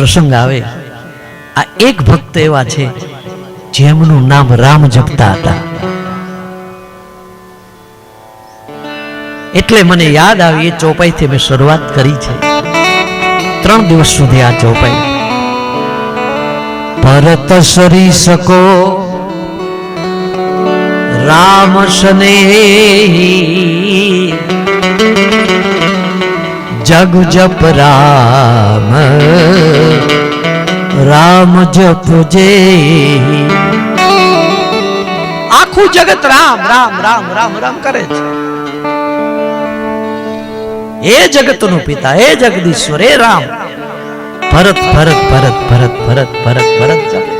પ્રસંગ આવે, આ એક ભક્ત એવા છે જેમનું નામ રામ જપતા હતા. એટલે મને યાદ આવી એ ચોપાઈથી મેં શરૂઆત કરી છે. 3 દિવસ સુધી આ ચોપાઈ ભરત સરી શકો રામ સ્નેહી જગ જપ રામ રામ જપજે. આખું જગત રામ રામ રામ રામ રામ કરે છે. એ જગતનો પિતા, એ જગદીશ્વર, એ રામ. ભરત ભરત ભરત ભરત ભરત ભરત ભરત જપે.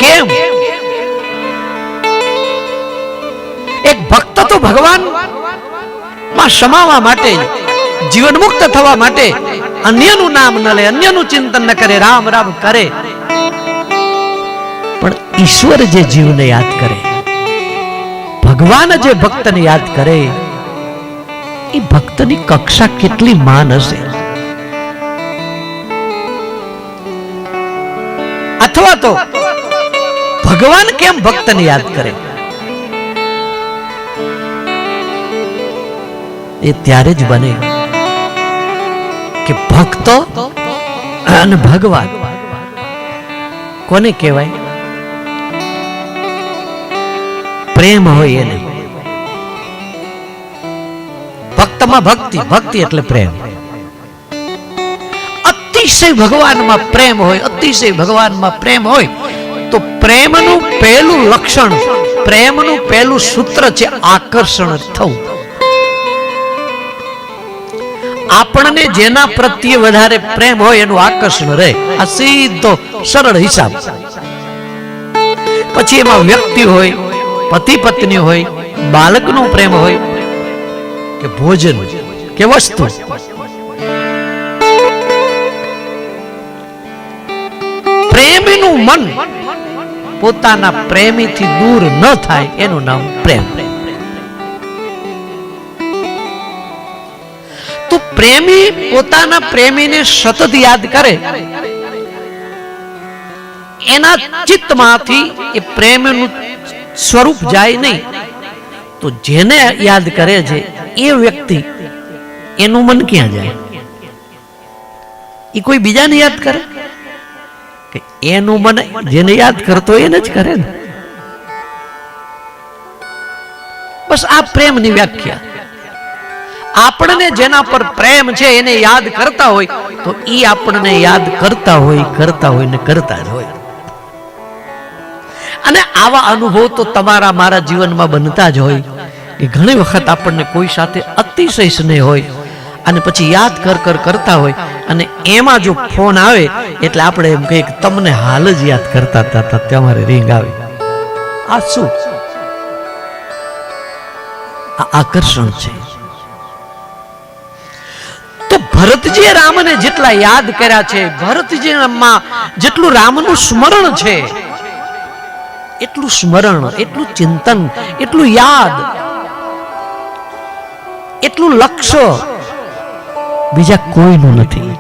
કેમ? એક ભક્ત તો ભગવાન માં સમાવા માટે, જીવન મુક્ત થવા માટે અન્યનું નામ ન લે, અન્યનું ચિંતન ન કરે, રામ રામ કરે. પણ ઈશ્વર જે જીવને યાદ કરે, ભગવાન જે ભક્તને યાદ કરે, એ ભક્તની કક્ષા કેટલી માન હશે. અથવા તો ભગવાન કેમ ભક્તને યાદ કરે, એ ત્યારે જ બને કે ભક્ત અને ભગવાન કોને કહેવાય? પ્રેમ હોય એને. ભક્તમાં ભક્તિ, ભક્તિ એટલે પ્રેમ. અતિશય ભગવાનમાં પ્રેમ હોય, અતિશય ભગવાનમાં પ્રેમ હોય તો પ્રેમનું પહેલું લક્ષણ, પ્રેમનું પહેલું સૂત્ર છે આકર્ષણ થવું. આપણને જેના પ્રત્યે વધારે પ્રેમ હોય એનું આકર્ષણ રહે. આ સીધો સરળ હિસાબ. પછી એમાં વ્યક્તિ હોય, પતિ પત્ની હોય, બાળકનો પ્રેમ હોય કે ભોજન કે વસ્તુ, પ્રેમીનું મન પોતાના પ્રેમીથી દૂર ન થાય એનું નામ પ્રેમ. તો પ્રેમી પોતાના પ્રેમીને સતત યાદ કરે, એના ચિત્તમાંથી એ પ્રેમનું સ્વરૂપ જાય નહીં. તો જેને યાદ કરે છે એ વ્યક્તિ, એનું મન ક્યાં જાય? એ કોઈ બીજાને યાદ કરે કે એનું મન જેને યાદ કરતો એને જ કરે ને. બસ આ પ્રેમની વ્યાખ્યા. આપણને જેના પર પ્રેમ છે એને યાદ કરતા હોય તો એ આપણને યાદ કરતા હોય ને કરતા જ હોય. અને આવા અનુભવ તો તમારા મારા જીવનમાં બનતા જ હોય કે ઘણી વખત આપણને કોઈ સાથે અતિશય સ્નેહ હોય અને પછી યાદ કરતા હોય અને એમાં જો ફોન આવે એટલે આપણે એમ કહીએ કે તમને હાલ જ યાદ કરતા હતા, તમારે રિંગ આવે. આ શું? આ આકર્ષણ છે. તો ભરતજીએ રામને જેટલા યાદ કર્યા છે, ભરતજીમાં જેટલું રામનું સ્મરણ છે, એટલું સ્મરણ, એટલું ચિંતન, એટલું યાદ, એટલું લક્ષ્ય બીજા કોઈનું નથી.